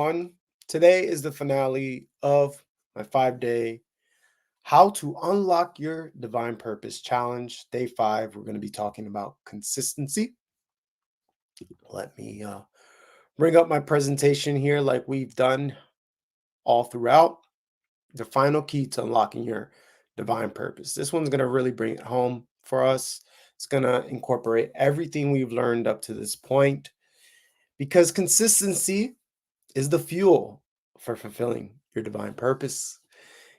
On. Today is the finale of my 5 day How to Unlock Your Divine Purpose Challenge. Day 5, we're going to be talking about consistency. Let me bring up my presentation here like we've done all throughout. The final key to unlocking your divine purpose. This one's going to really bring it home for us. It's going to incorporate everything we've learned up to this point because consistency is the fuel for fulfilling your divine purpose.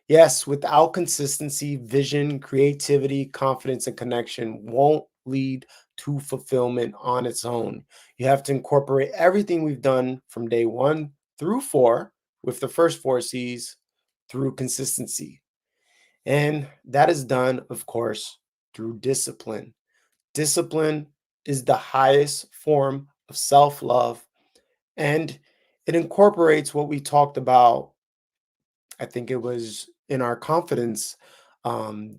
Yes, without consistency, vision, creativity, confidence, and connection won't lead to fulfillment on its own. You have to incorporate everything we've done from day 1 through 4 with the first 4 C's through consistency. And that is done, of course, through discipline. Discipline is the highest form of self love, and it incorporates what we talked about. I think it was in our confidence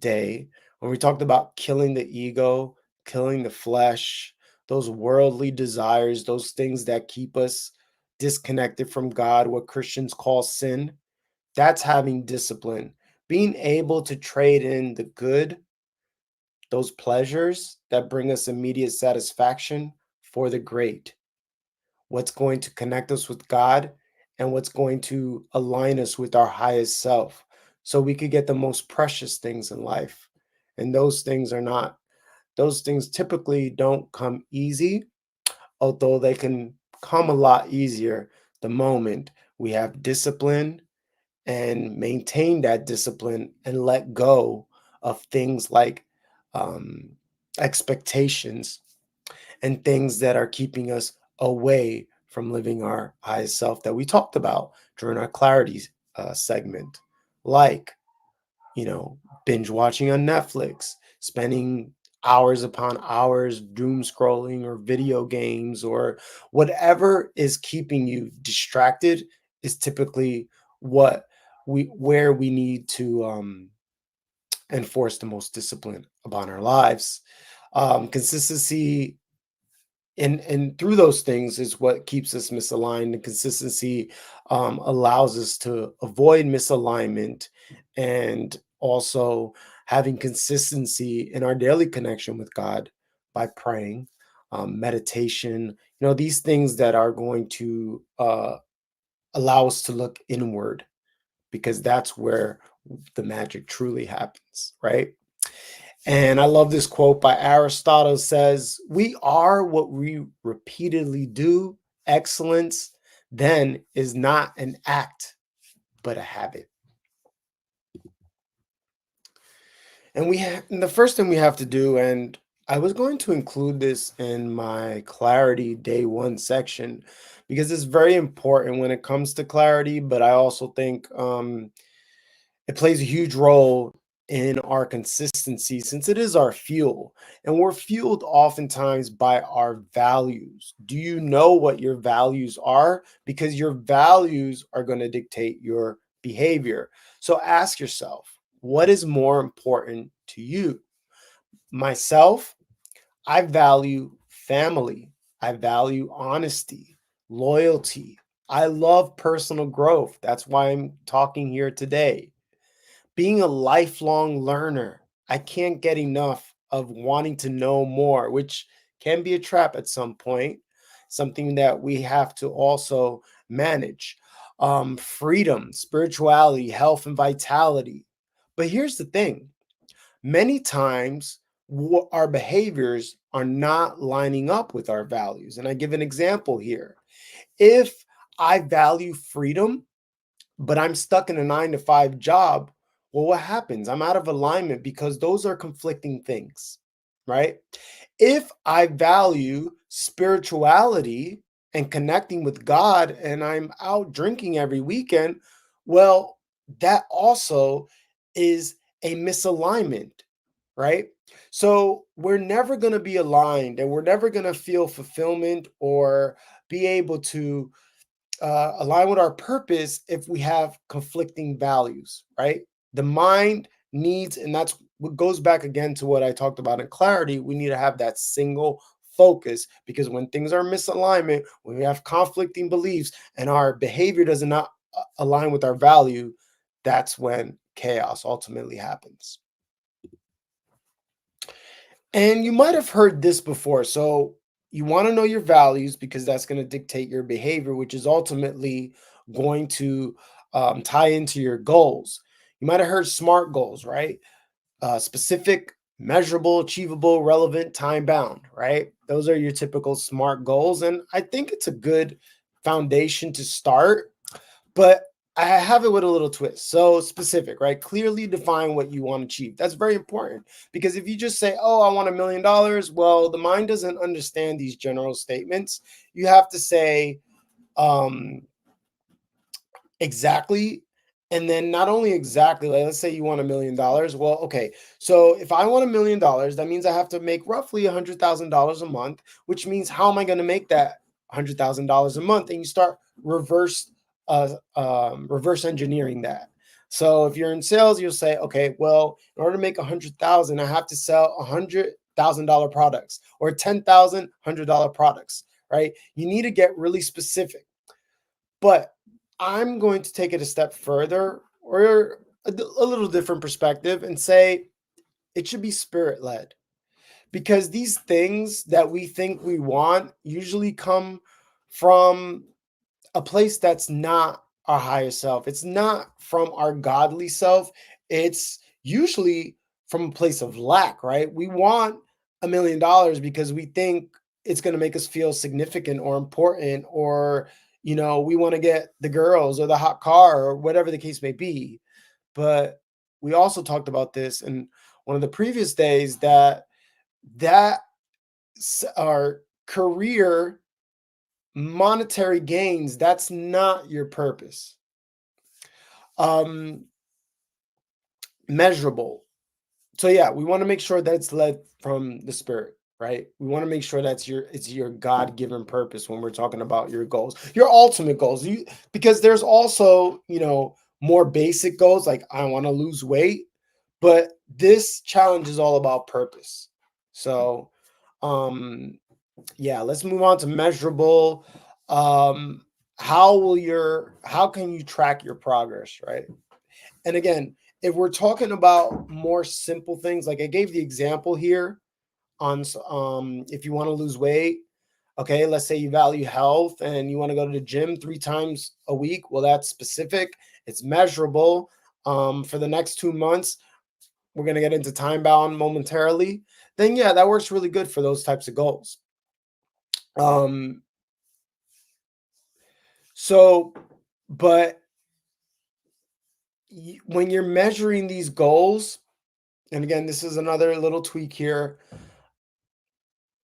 day when we talked about killing the ego, killing the flesh, those worldly desires, those things that keep us disconnected from God, what Christians call sin. That's having discipline, being able to trade in the good, those pleasures that bring us immediate satisfaction, for the great, what's going to connect us with God, and what's going to align us with our highest self so we could get the most precious things in life. And those things typically don't come easy, although they can come a lot easier the moment we have discipline and maintain that discipline and let go of things like um, expectations and things that are keeping us away from living our highest self that we talked about during our clarity segment, like, binge watching on Netflix, spending hours upon hours doom scrolling or video games or whatever is keeping you distracted is typically what where we need to enforce the most discipline upon our lives. Consistency and through those things is what keeps us misaligned. And consistency allows us to avoid misalignment, and also having consistency in our daily connection with God by praying, meditation, these things that are going to allow us to look inward, because that's where the magic truly happens, right? And I love this quote by Aristotle. Says, "We are what we repeatedly do. Excellence then is not an act, but a habit." And the first thing we have to do, and I was going to include this in my clarity day 1 section because it's very important when it comes to clarity, but I also think it plays a huge role in our consistency since it is our fuel. And we're fueled oftentimes by our values. Do you know what your values are? Because your values are going to dictate your behavior. So ask yourself, what is more important to you? Myself, I value family, I value honesty, loyalty. I love personal growth. That's why I'm talking here today. Being a lifelong learner, I can't get enough of wanting to know more, which can be a trap at some point, something that we have to also manage. Freedom, spirituality, health, and vitality. But here's the thing, many times our behaviors are not lining up with our values. And I give an example here. If I value freedom, but I'm stuck in a 9 to 5 job, well, what happens? I'm out of alignment because those are conflicting things, right? If I value spirituality and connecting with God and I'm out drinking every weekend, well, that also is a misalignment, right? So we're never going to be aligned, and we're never going to feel fulfillment or be able to align with our purpose if we have conflicting values, right? The mind needs, and that's what goes back again to what I talked about in clarity. We need to have that single focus, because when things are misalignment, when we have conflicting beliefs and our behavior does not align with our value, that's when chaos ultimately happens. And you might have heard this before. So you want to know your values because that's going to dictate your behavior, which is ultimately going to tie into your goals. You might have heard SMART goals, right? Specific, measurable, achievable, relevant, time bound, right? Those are your typical SMART goals. And I think it's a good foundation to start, but I have it with a little twist. So specific, right? Clearly define what you want to achieve. That's very important because if you just say, "Oh, I want $1 million," well, the mind doesn't understand these general statements. You have to say, um, exactly. And then not only exactly, like let's say you want $1 million. Well, okay. So if I want $1 million, that means I have to make roughly $100,000 a month, which means how am I going to make that $100,000 a month? And you start reverse engineering that. So if you're in sales, you'll say, okay, well, in order to make 100,000, I have to sell $100,000 products or 10,000 $100 products, right? You need to get really specific. But I'm going to take it a step further or a little different perspective and say it should be spirit led because these things that we think we want usually come from a place that's not our higher self. It's not from our godly self. It's usually from a place of lack, right? We want $1 million because we think it's going to make us feel significant or important, or, we want to get the girls or the hot car or whatever the case may be. But we also talked about this in one of the previous days that our career monetary gains, that's not your purpose. um Measurable. So yeah, we want to make sure that it's led from the spirit, right? We want to make sure that's it's your god-given purpose when we're talking about your goals, your ultimate goals. Because there's also, more basic goals like I want to lose weight, but this challenge is all about purpose. So um yeah, let's move on to measurable. um how can you track your progress, right? And again, if we're talking about more simple things, like I gave the example here on if you want to lose weight, okay, let's say you value health and you want to go to the gym 3 times a week. Well, that's specific, it's measurable. For the next 2 months, we're going to get into time bound momentarily. Then yeah, that works really good for those types of goals. um so but when you're measuring these goals, and again, this is another little tweak here,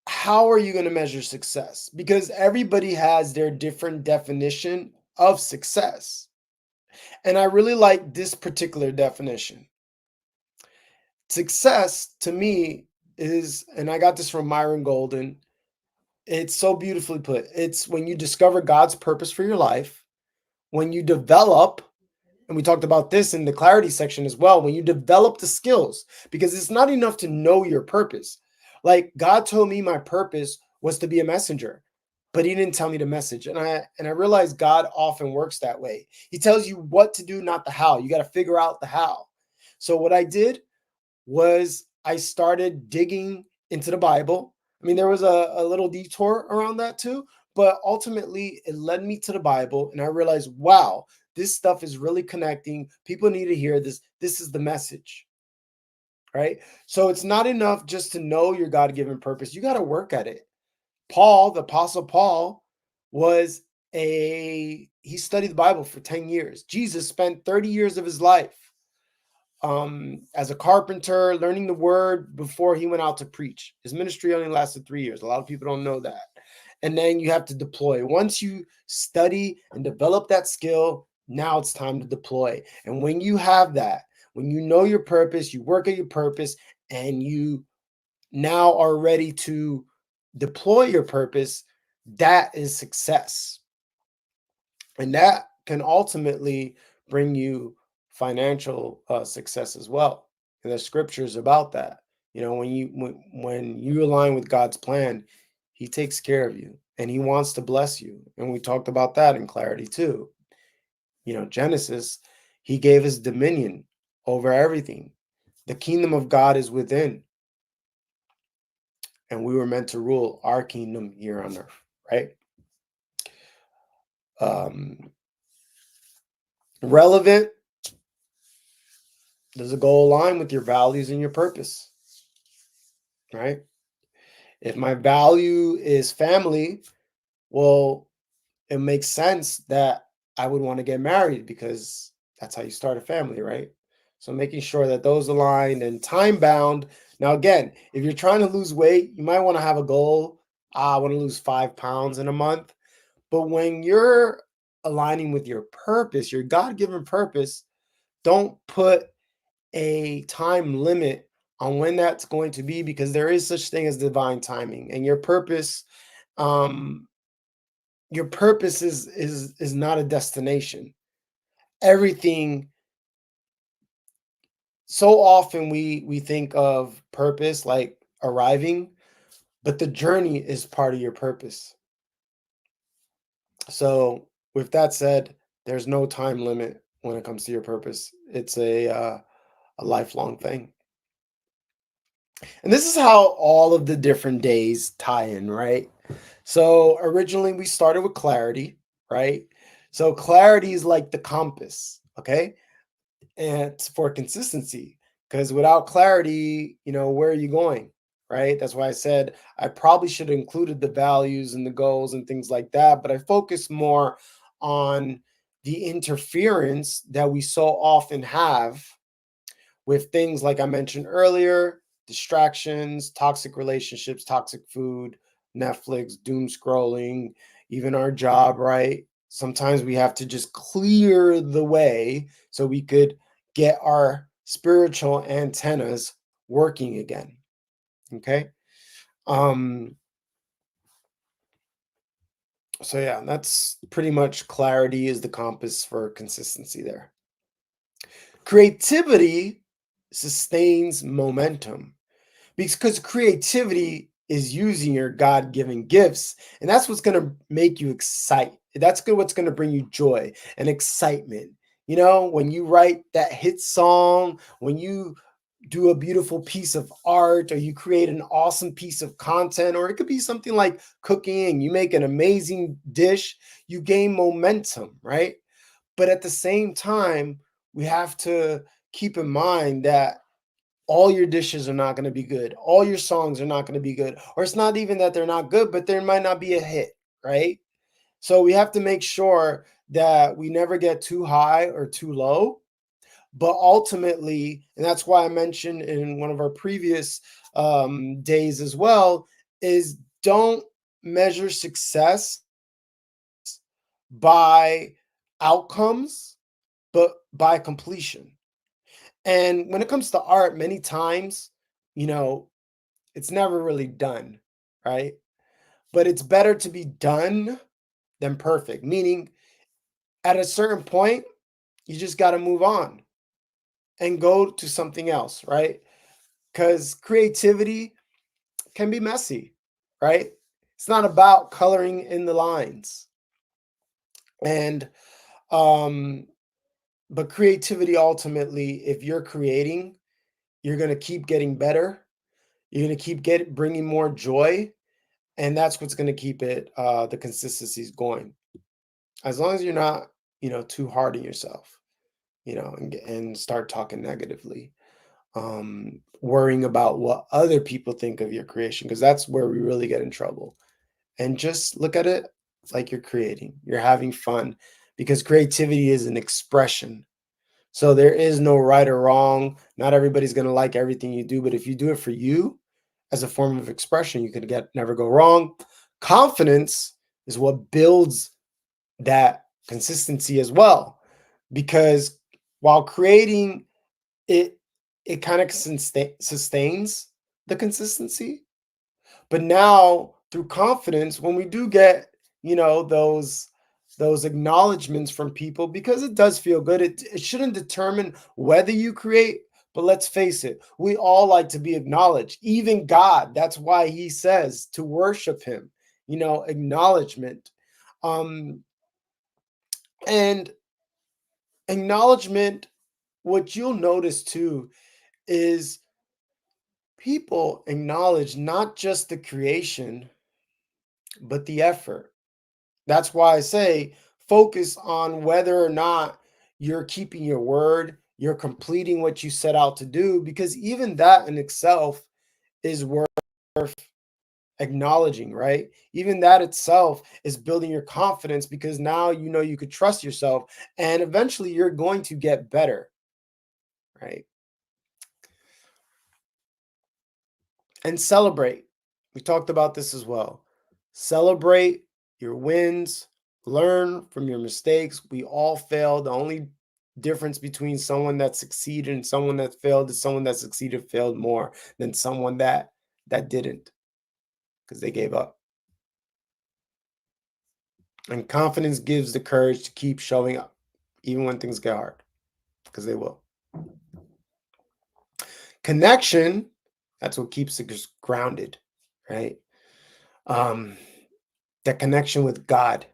how are you going to measure success? Because everybody has their different definition of success. And I really like this particular definition. Success to me is, and I got this from Myron Golden, it's so beautifully put. It's when you discover God's purpose for your life, when you develop, and we talked about this in the clarity section as well, when you develop the skills, because it's not enough to know your purpose. Like God told me my purpose was to be a messenger, but he didn't tell me the message. And I realized God often works that way. He tells you what to do, not the how. You got to figure out the how. So what I did was I started digging into the Bible. I mean, there was a little detour around that too, but ultimately it led me to the Bible. And I realized, wow, this stuff is really connecting. People need to hear this. This is the message, right? So it's not enough just to know your God given purpose. You got to work at it. Paul, the Apostle Paul, he studied the Bible for 10 years. Jesus spent 30 years of his life as a carpenter, learning the word before he went out to preach. His ministry only lasted 3 years. A lot of people don't know that. And then you have to deploy. Once you study and develop that skill, now it's time to deploy. And when you have that, when you know your purpose, you work at your purpose, and you now are ready to deploy your purpose, that is success. And that can ultimately bring you financial success as well. And there's scriptures about that. When you align with God's plan, He takes care of you and he wants to bless you. And we talked about that in clarity too. Genesis, he gave us dominion over everything. The kingdom of God is within, and we were meant to rule our kingdom here on earth, right? Relevant, does it go align with your values and your purpose, right? If my value is family, well, it makes sense that I would want to get married because that's how you start a family, right? So making sure that those align and time bound. Now, again, if you're trying to lose weight, you might want to have a goal. I want to lose 5 pounds in a month. But when you're aligning with your purpose, your God given purpose, don't put a time limit on when that's going to be, because there is such thing as divine timing. And um your purpose is not a destination. Everything, so often we think of purpose like arriving, but the journey is part of your purpose. So with that said, there's no time limit when it comes to your purpose. It's a lifelong thing. And this is how all of the different days tie in, right? So originally we started with clarity, right? So clarity is like the compass, okay? And it's for consistency, because without clarity, where are you going, right? That's why I said I probably should have included the values and the goals and things like that, but I focus more on the interference that we so often have with things like I mentioned earlier: distractions, toxic relationships, toxic food, Netflix, doom scrolling, even our job, right? Sometimes we have to just clear the way so we could get our spiritual antennas working again. Okay. Um, so yeah, that's pretty much clarity is the compass for consistency there. Creativity sustains momentum, because creativity is using your God-given gifts, and that's what's going to make you excite. That's good. What's going to bring you joy and excitement. When you write that hit song, when you do a beautiful piece of art, or you create an awesome piece of content, or it could be something like cooking, you make an amazing dish, you gain momentum, right? But at the same time, we have to keep in mind that all your dishes are not going to be good. All your songs are not going to be good. Or it's not even that they're not good, but there might not be a hit, right? So we have to make sure that we never get too high or too low. But ultimately, and that's why I mentioned in one of our previous days as well, is don't measure success by outcomes, but by completion. And when it comes to art, many times, you know, it's never really done, right? But it's better to be done than perfect, meaning at a certain point, you just got to move on and go to something else, right? Because creativity can be messy, right? It's not about coloring in the lines. And, but creativity ultimately, if you're creating, you're going to keep getting better. You're going to keep bringing more joy, and that's what's going to keep it the consistencies going, as long as you're not too hard on yourself, and start talking negatively, worrying about what other people think of your creation, because that's where we really get in trouble. And just look at it like you're having fun, because creativity is an expression. So there is no right or wrong. Not everybody's going to like everything you do, but if you do it for you as a form of expression, you could never go wrong. Confidence is what builds that consistency as well, because while creating it, it kind of sustains the consistency. But now through confidence, when we do get, those acknowledgments from people, because it does feel good, it shouldn't determine whether you create, But let's face it, we all like to be acknowledged, even God. That's why he says to worship him, acknowledgement. Um, and acknowledgement, what you'll notice too is people acknowledge not just the creation, but the effort. That's why I say focus on whether or not you're keeping your word, you're completing what you set out to do, because even that in itself is worth acknowledging, right? Even that itself is building your confidence because now you know you could trust yourself and eventually you're going to get better, right? And celebrate. We talked about this as well. Celebrate your wins, learn from your mistakes. We all fail. The only difference between someone that succeeded and someone that failed is someone that succeeded failed more than someone that didn't because they gave up. And confidence gives the courage to keep showing up even when things get hard because they will. Connection, that's what keeps us grounded, right? um that connection with God,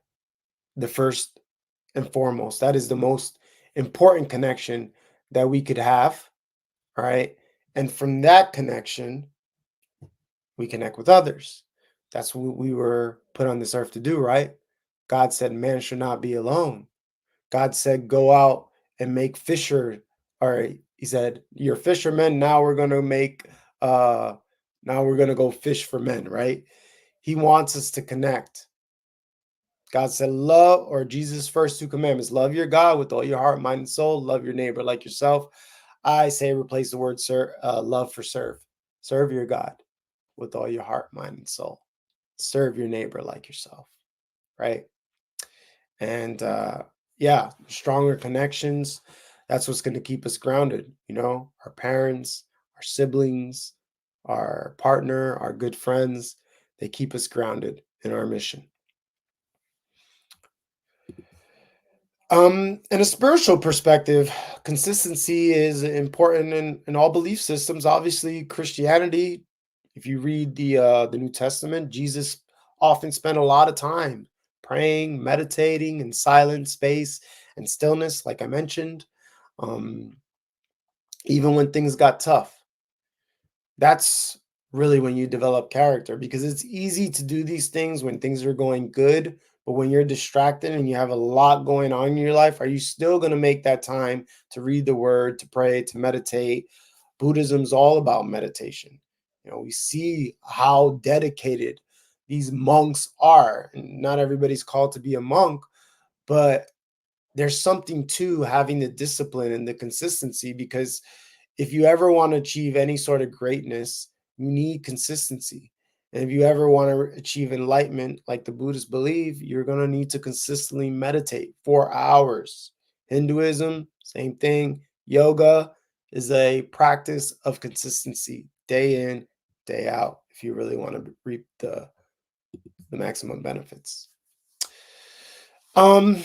the first and foremost. That is the most important connection that we could have, all right? And from that connection, we connect with others. That's what we were put on this earth to do, right? God said man should not be alone. God said go out and make fisher. All right, he said you're fishermen. Now we're going to make now we're going to go fish for men, right? He wants us to connect. God said, love, or Jesus' first two commandments, love your God with all your heart, mind, and soul. Love your neighbor like yourself. I say replace the word love for serve. Serve your God with all your heart, mind, and soul. Serve your neighbor like yourself, right? And yeah, stronger connections. That's what's going to keep us grounded. Our parents, our siblings, our partner, our good friends, they keep us grounded in our mission. In a spiritual perspective, consistency is important in all belief systems. Obviously, Christianity, if you read the New Testament, Jesus often spent a lot of time praying, meditating in silent space and stillness, like I mentioned, um, even when things got tough. That's really when you develop character because it's easy to do these things when things are going good. But when you're distracted and you have a lot going on in your life, are you still going to make that time to read the word, to pray, to meditate? Buddhism's all about meditation. We see how dedicated these monks are. And not everybody's called to be a monk, but there's something to having the discipline and the consistency because if you ever want to achieve any sort of greatness, you need consistency. And if you ever want to achieve enlightenment, like the Buddhists believe, you're going to need to consistently meditate 4 hours. Hinduism, same thing. Yoga is a practice of consistency, day in, day out, if you really want to reap the maximum benefits. Um,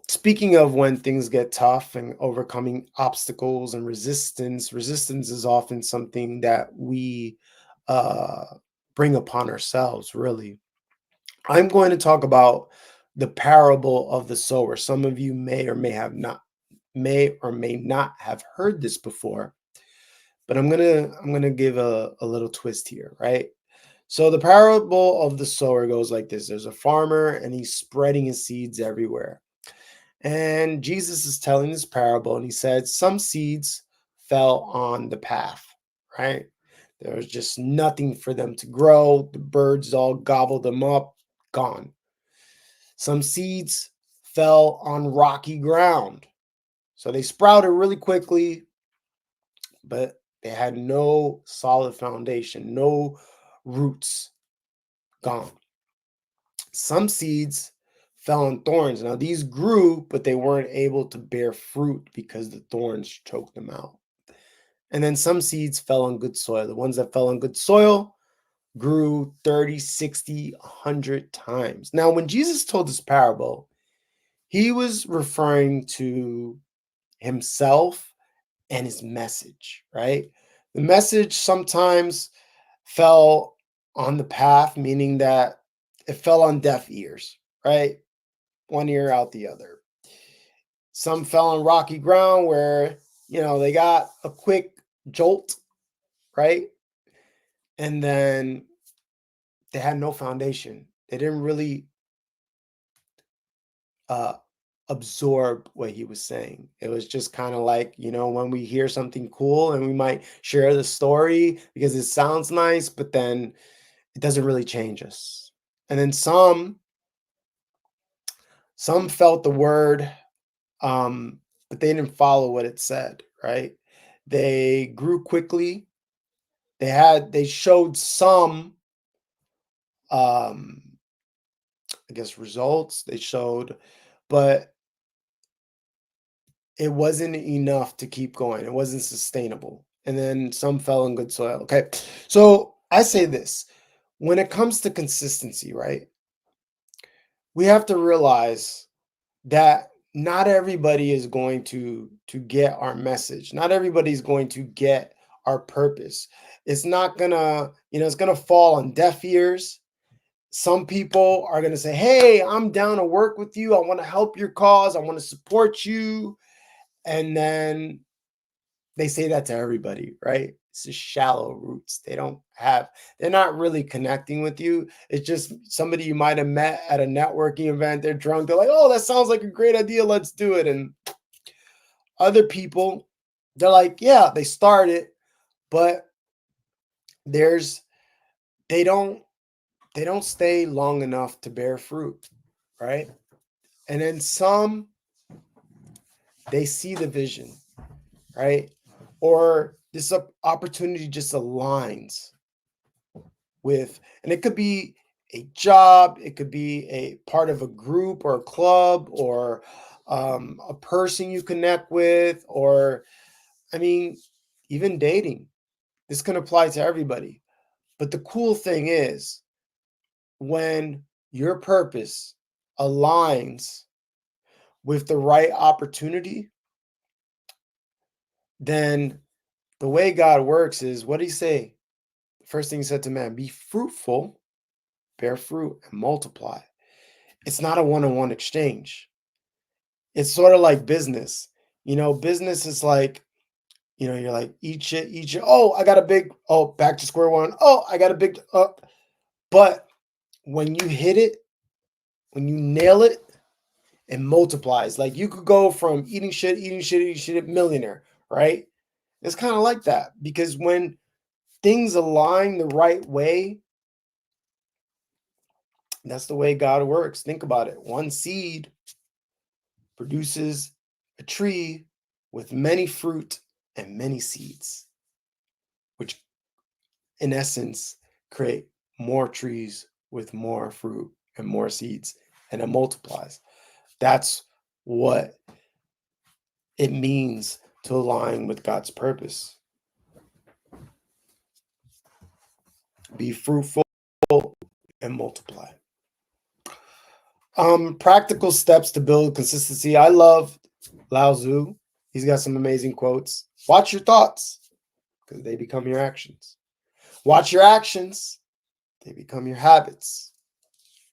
Speaking of when things get tough and overcoming obstacles and resistance is often something that we uh, bring upon ourselves, really. I'm going to talk about the parable of the sower. Some of you may or may not have heard this before, but I'm gonna give a little twist here, right? So the parable of the sower goes like this: there's a farmer and he's spreading his seeds everywhere. And Jesus is telling this parable, and he said, some seeds fell on the path, right? There was just nothing for them to grow. The birds all gobbled them up, gone. Some seeds fell on rocky ground. So they sprouted really quickly, but they had no solid foundation, no roots, gone. Some seeds fell on thorns. Now, these grew, but they weren't able to bear fruit because the thorns choked them out. And then some seeds fell on good soil. The ones that fell on good soil grew 30, 60, 100 times. Now, when Jesus told this parable, he was referring to himself and his message, right? The message sometimes fell on the path, meaning that it fell on deaf ears, right? One ear out the other. Some fell on rocky ground where, they got a quick jolt, right? And then they had no foundation. They didn't really uh, absorb what he was saying. It was just kind of like, when we hear something cool and we might share the story because it sounds nice, but then it doesn't really change us. And then some felt the word, but they didn't follow what it said, right? They grew quickly. They showed some, um, I guess, results. They showed, but it wasn't enough to keep going. It wasn't sustainable. And then some fell in good soil. Okay. So I say this, when it comes to consistency, right? We have to realize that not everybody is going to get our message. Not everybody's going to get our purpose. It's not gonna, it's gonna fall on deaf ears. Some people are gonna say, "Hey, I'm down to work with you. I want to help your cause. I want to support you." And then they say that to everybody, right? It's just shallow roots. They're not really connecting with you. It's just somebody you might have met at a networking event. They're drunk. They're like, "Oh, that sounds like a great idea. Let's do it." And other people, they're like, "Yeah, they started, but there's they don't they don't stay long enough to bear fruit, right?" And then some, they see the vision, right? Or this opportunity just aligns with, and it could be a job, it could be a part of a group or a club, or a person you connect with, or, I mean, even dating. This can apply to everybody. But the cool thing is, when your purpose aligns with the right opportunity, then the way God works is, what did he say? The first thing he said to man, be fruitful, bear fruit, and multiply. It's not a one-on-one exchange. It's sort of like business. Business is like, you're like, eat shit. Oh, I got a big, oh, back to square one. Oh, I got a big, but when you hit it, when you nail it, it multiplies. Like, you could go from eating shit, millionaire, right? It's kind of like that, because when things align the right way, that's the way God works. Think about it. One seed produces a tree with many fruit and many seeds, which in essence create more trees with more fruit and more seeds, and it multiplies. That's what it means to align with God's purpose. Be fruitful and multiply. Practical steps to build consistency. I love Lao Tzu. He's got some amazing quotes. Watch your thoughts, because they become your actions. Watch your actions, they become your habits.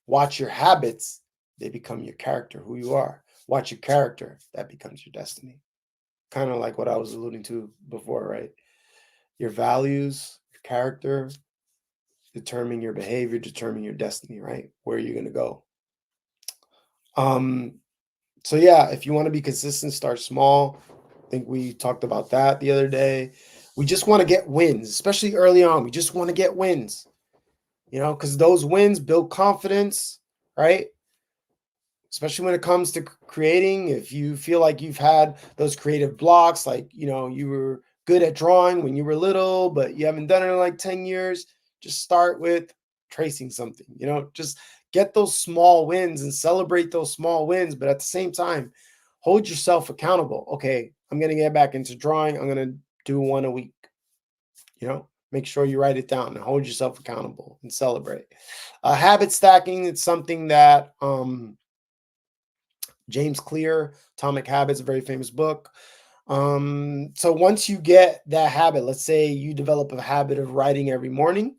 Watch your habits, they become your character, who you are. Watch your character, that becomes your destiny. Kind of like what I was alluding to before, right? Your values, your character determine your behavior, determine your destiny, right? Where are you going to go? So yeah, if you want to be consistent, start small. I think we talked about that the other day. We just want to get wins, especially early on. We just want to get wins, because those wins build confidence, right? Especially when it comes to creating. If you feel like you've had those creative blocks, like, you were good at drawing when you were little, but you haven't done it in like 10 years, just start with tracing something, just get those small wins and celebrate those small wins. But at the same time, hold yourself accountable. Okay, I'm going to get back into drawing. I'm going to do one a week. Make sure you write it down and hold yourself accountable and celebrate. Habit stacking, it's something that James Clear, Atomic Habits, a very famous book. So once you get that habit, let's say you develop a habit of writing every morning,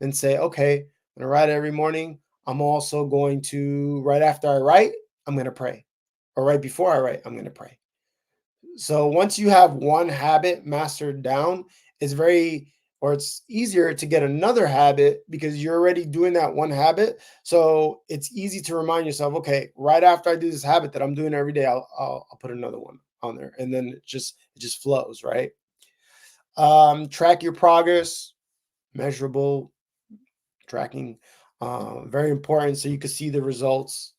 and say, okay, I'm gonna write every morning. I'm also going to, right after I write, I'm gonna pray. Or right before I write, I'm gonna pray. So once you have one habit mastered down, it's very, or it's easier to get another habit because you're already doing that one habit. So it's easy to remind yourself, okay, right after I do this habit that I'm doing every day, I'll put another one on there, and then it just flows, right? Track your progress, measurable tracking, very important, so you can see the results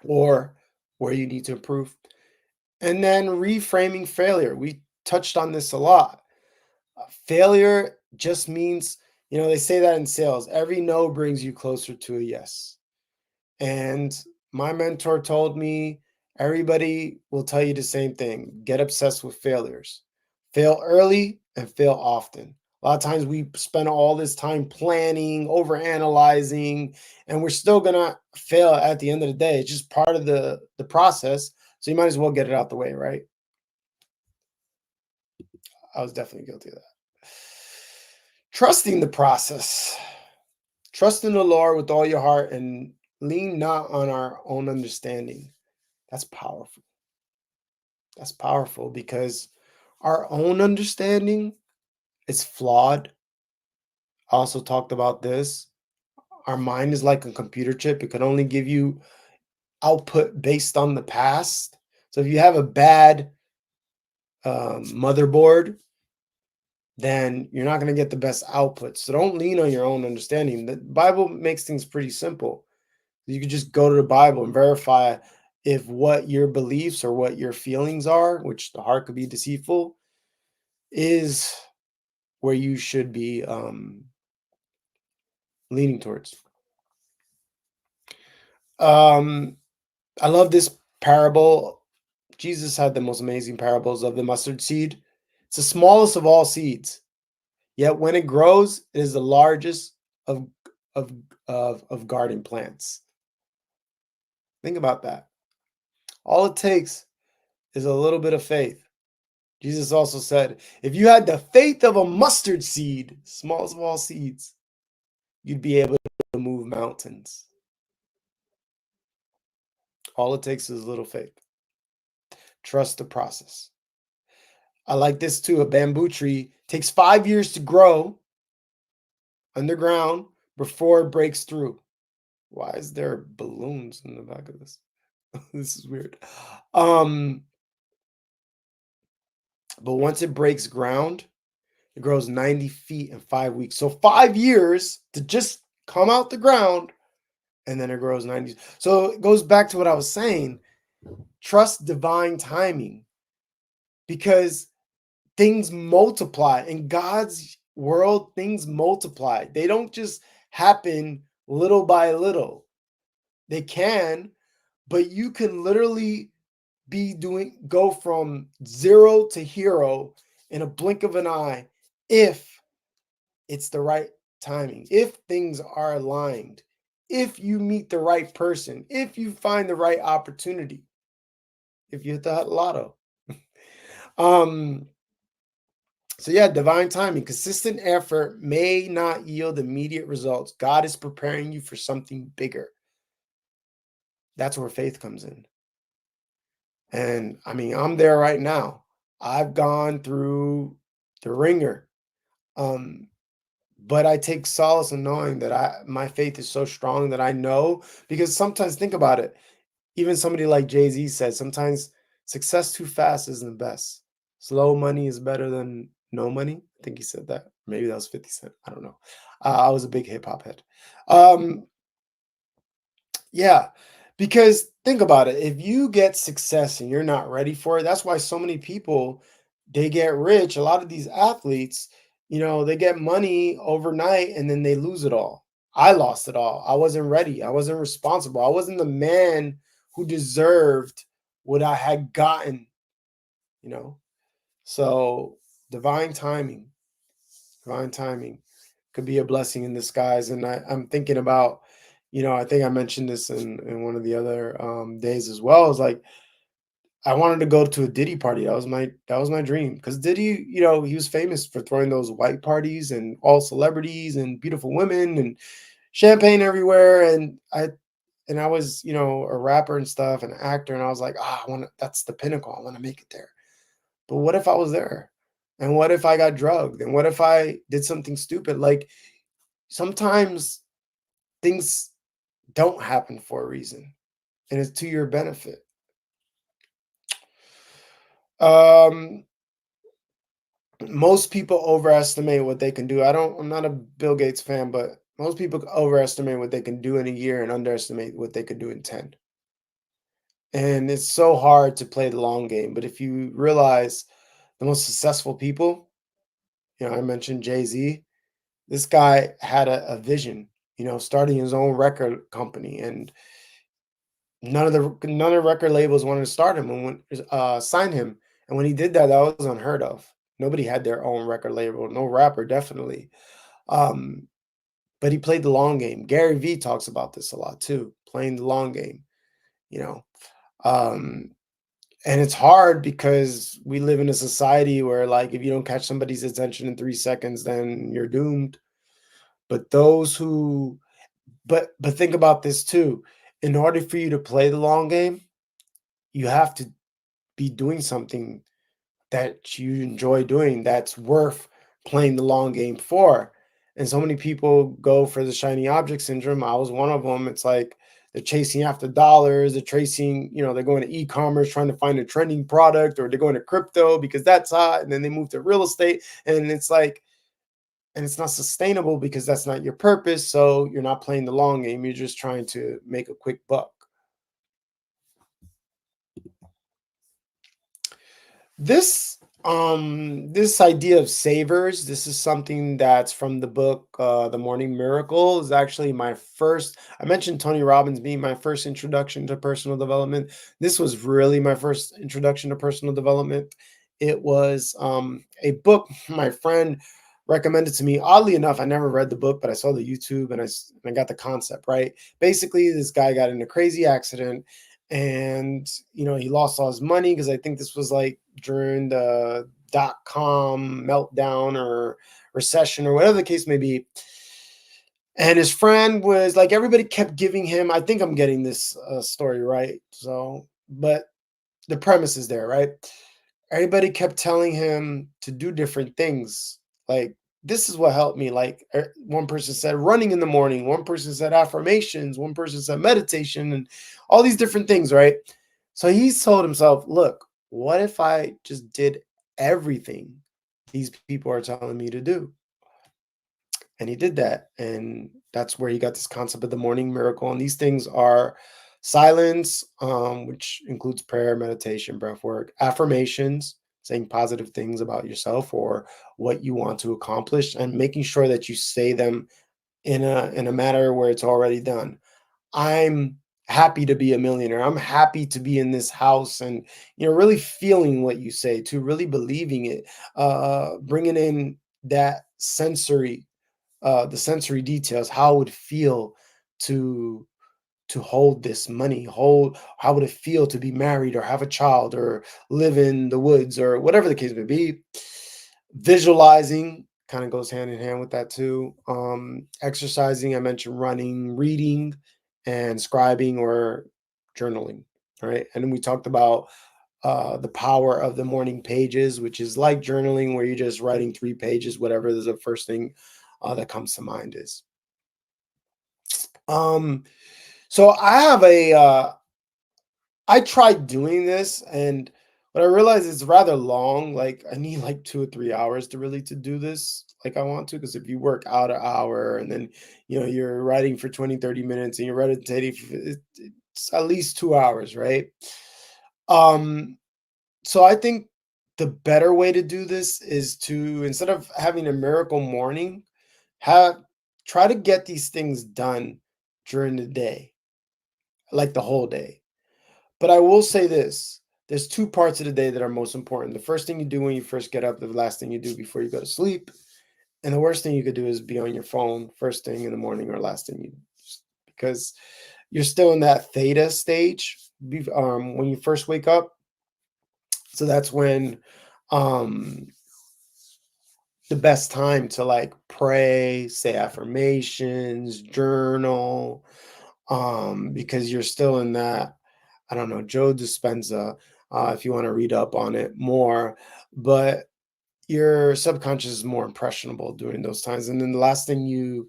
or where you need to improve. And then reframing failure. We touched on this a lot. Failure just means, they say that in sales, every no brings you closer to a yes. And my mentor told me everybody will tell you the same thing: get obsessed with failures, fail early and fail often. A lot of times we spend all this time planning, over analyzing, and we're still gonna fail at the end of the day. It's just part of the process. So you might as well get it out the way, right? I was definitely guilty of that. Trusting the process. Trust in the Lord with all your heart and lean not on our own understanding. That's powerful. That's powerful because our own understanding is flawed. I also talked about this. Our mind is like a computer chip. It can only give you output based on the past. So if you have a bad motherboard, then you're not going to get the best output. So don't lean on your own understanding. The Bible makes things pretty simple. You could just go to the Bible and verify if what your beliefs or what your feelings are, which the heart could be deceitful, is where you should be leaning towards. Um, I love this parable. Jesus had the most amazing parables of the mustard seed. It's the smallest of all seeds, yet when it grows, it is the largest of of of garden plants. Think about that. All it takes is a little bit of faith. Jesus also said, if you had the faith of a mustard seed, smallest of all seeds, you'd be able to move mountains. All it takes is a little faith. Trust the process. I like this too. A bamboo tree takes 5 years to grow underground before it breaks through. Why is there balloons in the back of this? This is weird. Um, but once it breaks ground, it grows 90 feet in 5 weeks. So 5 years to just come out the ground, and then it grows 90. So it goes back to what I was saying. Trust divine timing because things multiply in God's world. Things multiply. They don't just happen little by little. They can, but you can literally go from zero to hero in a blink of an eye if it's the right timing, if things are aligned, if you meet the right person, if you find the right opportunity, if you hit the lotto. um so yeah, divine timing. Consistent effort may not yield immediate results. God is preparing you for something bigger. That's where faith comes in. And I mean, I'm there right now. I've gone through the ringer. Um, but I take solace in knowing that my faith is so strong that I know, because sometimes think about it. Even somebody like Jay-Z said, sometimes success too fast isn't the best. Slow money is better than no money. I think he said that. Maybe that was 50 Cent. I don't know. I was a big hip hop head. Um, yeah, because think about it. If you get success and you're not ready for it, that's why so many people, they get rich. A lot of these athletes, they get money overnight and then they lose it all. I lost it all. I wasn't ready. I wasn't responsible. I wasn't the man who deserved what I had gotten, you know. So divine timing could be a blessing in disguise. And I'm thinking about, I think I mentioned this in one of the other days as well. Is like I wanted to go to a Diddy party. That was my dream. Because Diddy, he was famous for throwing those white parties and all celebrities and beautiful women and champagne everywhere. And I was, a rapper and stuff, an actor, and I was like, I want to. That's the pinnacle. I want to make it there. But what if I was there? And what if I got drugged? And what if I did something stupid? Like sometimes things don't happen for a reason, and it's to your benefit. Um, Most people overestimate what they can do. I'm not a Bill Gates fan, but most people overestimate what they can do in a year and underestimate what they could do in 10. And it's so hard to play the long game. But if you realize the most successful people, I mentioned Jay-Z, this guy had a vision, starting his own record company, and none of the record labels wanted to start him and sign him. And when he did that, that was unheard of. Nobody had their own record label, no rapper, definitely. Um, but he played the long game. Gary Vee talks about this a lot too, playing the long game, you know. Um, and it's hard because we live in a society where, like, if you don't catch somebody's attention in 3 seconds, then you're doomed. But those who but think about this too. In order for you to play the long game, you have to be doing something that you enjoy doing that's worth playing the long game for. And so many people go for the shiny object syndrome. I was one of them. It's like they're chasing after dollars, they're chasing, they're going to e-commerce trying to find a trending product, or they're going to crypto because that's hot. And then they move to real estate. And it's like, and it's not sustainable because that's not your purpose. So you're not playing the long game. You're just trying to make a quick buck. This idea of savers, this is something that's from the book The Morning Miracle. Is actually my first. I mentioned Tony Robbins being my first introduction to personal development. This was really my first introduction to personal development. It was a book my friend recommended to me. Oddly enough, I never read the book, but I saw the YouTube, and I got the concept right. Basically, this guy got in a crazy accident, and he lost all his money, because I think this was like during the dot-com meltdown or recession or whatever the case may be. And his friend was like, everybody kept giving him, I think I'm getting this story right, so, but the premise is there, right? Everybody kept telling him to do different things. Like, this is what helped me. Like, one person said running in the morning, one person said affirmations, one person said meditation, and all these different things, right? So he told himself, look, what if I just did everything these people are telling me to do? And he did that. And that's where he got this concept of the morning miracle. And these things are silence, which includes prayer, meditation, breath work, affirmations, saying positive things about yourself or what you want to accomplish, and making sure that you say them in a manner where it's already done. I'm happy to be a millionaire. I'm happy to be in this house, and really feeling what you say, to really believing it, bringing in that the sensory details, how it would feel to hold this money, hold how would it feel to be married or have a child or live in the woods or whatever the case may be. Visualizing kind of goes hand in hand with that too. Exercising, I mentioned running, reading, and scribing or journaling. All right. And then we talked about the power of the morning pages, which is like journaling, where you're just writing 3 pages, whatever the first thing that comes to mind is. Um, so I tried doing this, and what I realized is rather long. Like, I need like 2 or 3 hours to really to do this like I want to, because if you work out an hour and then you're writing for 20, 30 minutes and you're meditating it's at least 2 hours, right? Um, so I think the better way to do this is to, instead of having a miracle morning, have try to get these things done during the day, like the whole day. But I will say this, there's two parts of the day that are most important. The first thing you do when you first get up, the last thing you do before you go to sleep. And the worst thing you could do is be on your phone first thing in the morning or last thing you, because you're still in that theta stage when you first wake up. So that's when um the best time to like pray, say affirmations, journal, because you're still in that, I don't know, Joe Dispenza, if you want to read up on it more, but your subconscious is more impressionable during those times. And then the last thing you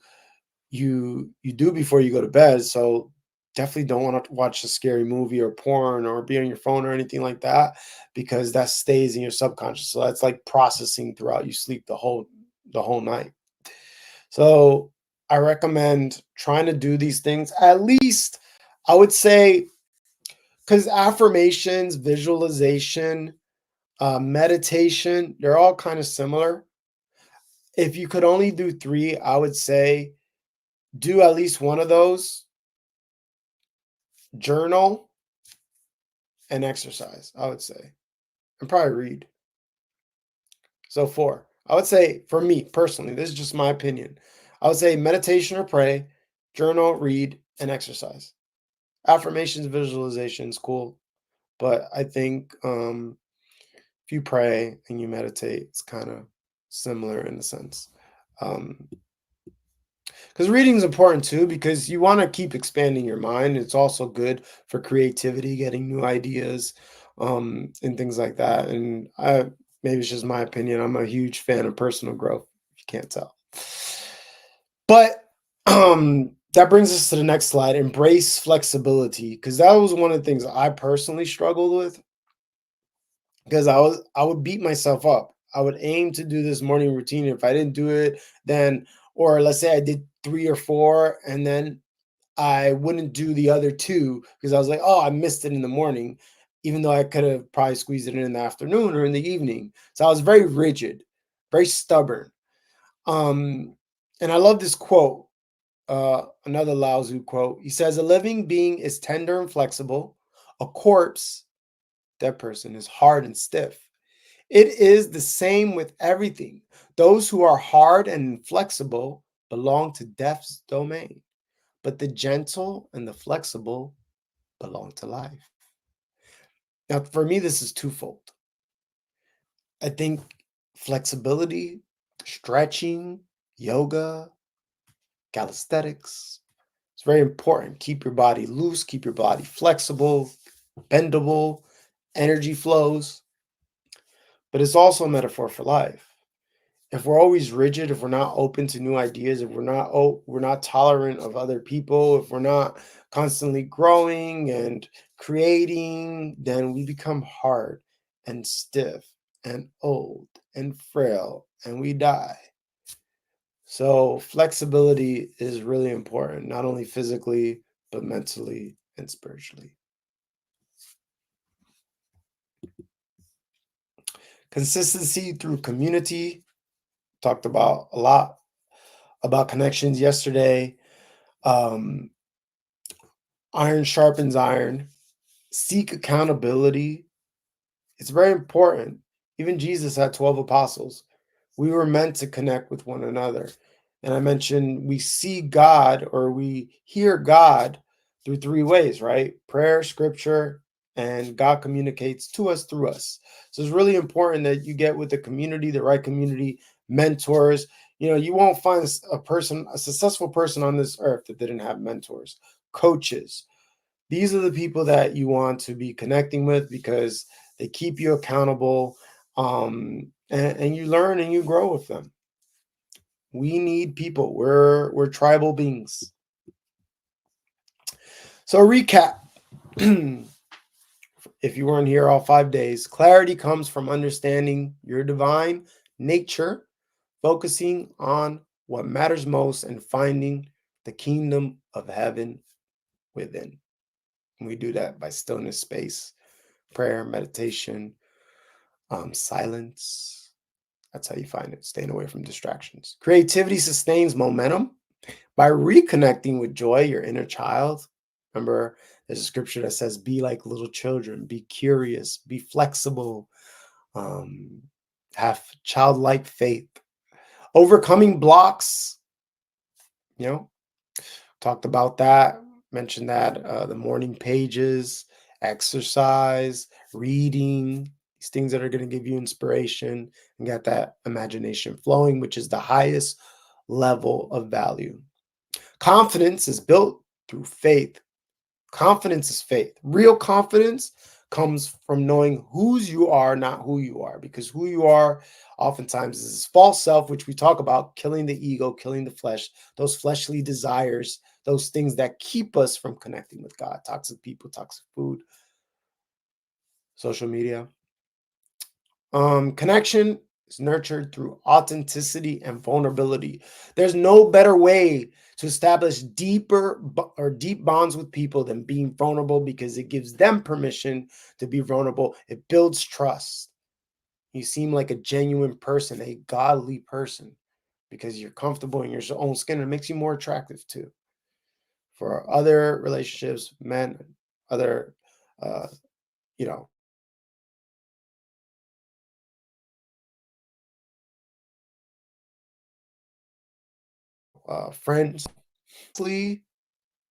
do before you go to bed, so definitely don't want to watch a scary movie or porn or be on your phone or anything like that, because that stays in your subconscious. So that's like processing throughout you sleep the whole night. So I recommend trying to do these things at least, I would say, because affirmations, visualization, meditation, they're all kind of similar. If you could only do three, I would say do at least one of those: journal and exercise, I would say, and probably read. So four. I would say for me personally, this is just my opinion. I would say meditation or pray, journal, read, and exercise. Affirmations, visualizations, cool. But I think if you pray and you meditate, it's kind of similar in a sense. Um, because reading is important too, because you want to keep expanding your mind. It's also good for creativity, getting new ideas, and things like that. And maybe it's just my opinion. I'm a huge fan of personal growth, if you can't tell. But that brings us to the next slide: embrace flexibility, because that was one of the things I personally struggled with, because I would beat myself up. I would aim to do this morning routine. If I didn't do it, then, or let's say I did three or four, and then I wouldn't do the other two because I was like, oh, I missed it in the morning, even though I could have probably squeezed it in the afternoon or in the evening. So I was very rigid, very stubborn. Um, and I love this quote, another Lao Tzu quote. He says, "A living being is tender and flexible. A corpse, that person, is hard and stiff." It is the same with everything. Those who are hard and inflexible belong to death's domain, but the gentle and the flexible belong to life. Now, for me, this is twofold. I think flexibility, stretching, yoga, calisthenics, it's very important. Keep your body loose, keep your body flexible, bendable, energy flows, but it's also a metaphor for life. If we're always rigid, if we're not open to new ideas, if we're not tolerant of other people, if we're not constantly growing and creating, then we become hard and stiff and old and frail and we die. So flexibility is really important, not only physically, but mentally and spiritually. Consistency through community. Talked about a lot about connections yesterday. Um, Iron sharpens iron. Seek accountability. It's very important. Even Jesus had 12 apostles. We were meant to connect with one another. And I mentioned we see God, or we hear God, through three ways, right? Prayer, scripture, and God communicates to us through us. So it's really important that you get with the community, the right community, mentors. You won't find a successful person on this earth that didn't have mentors, coaches. These are the people that you want to be connecting with, because they keep you accountable, and you learn and you grow with them. We need people. We're tribal beings. So recap. If you weren't here all 5 days, clarity comes from understanding your divine nature, focusing on what matters most, and finding the kingdom of heaven within. And we do that by stillness, space, prayer, meditation, silence. That's how you find it, staying away from distractions. Creativity sustains momentum by reconnecting with joy, your inner child. Remember, there's a scripture that says, be like little children, be curious, be flexible, um, have childlike faith. Overcoming blocks, you know, talked about that, mentioned that, the morning pages, exercise, reading, these things that are going to give you inspiration and get that imagination flowing, which is the highest level of value. Confidence is built through faith. Confidence is faith. Real confidence comes from knowing whose you are, not who you are, because who you are oftentimes is this false self, which we talk about, killing the ego, killing the flesh, those fleshly desires, those things that keep us from connecting with God, toxic people, toxic food, social media. Connection is nurtured through authenticity and vulnerability. There's no better way to establish deep bonds with people than being vulnerable, because it gives them permission to be vulnerable. It builds trust. You seem like a genuine person, a godly person, because you're comfortable in your own skin. It makes you more attractive too. For other relationships, men, other, uh, you know, friends.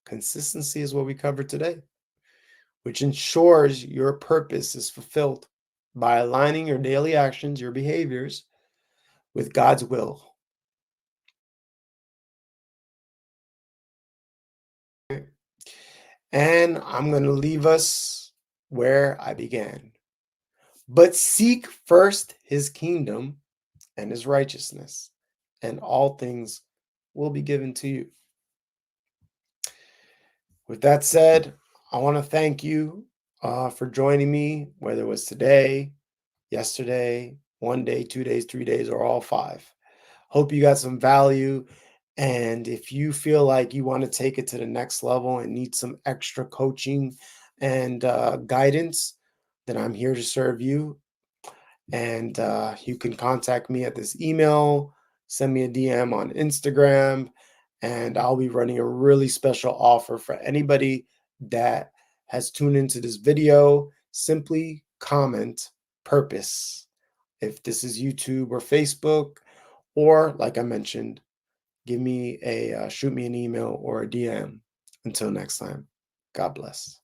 Consistency is what we covered today, which ensures your purpose is fulfilled by aligning your daily actions, your behaviors with God's will. And I'm going to leave us where I began. But seek first his kingdom and his righteousness, and all things will be given to you. With that said, I want to thank you for joining me, whether it was today, yesterday, 1 day, 2 days, 3 days, or all five. Hope you got some value. And if you feel like you want to take it to the next level and need some extra coaching and guidance, then I'm here to serve you. And you can contact me at this email, send me a DM on Instagram, and I'll be running a really special offer for anybody that has tuned into this video. Simply comment purpose. If this is YouTube or Facebook, or like I mentioned, give me a shoot me an email or a DM. Until next time, God bless.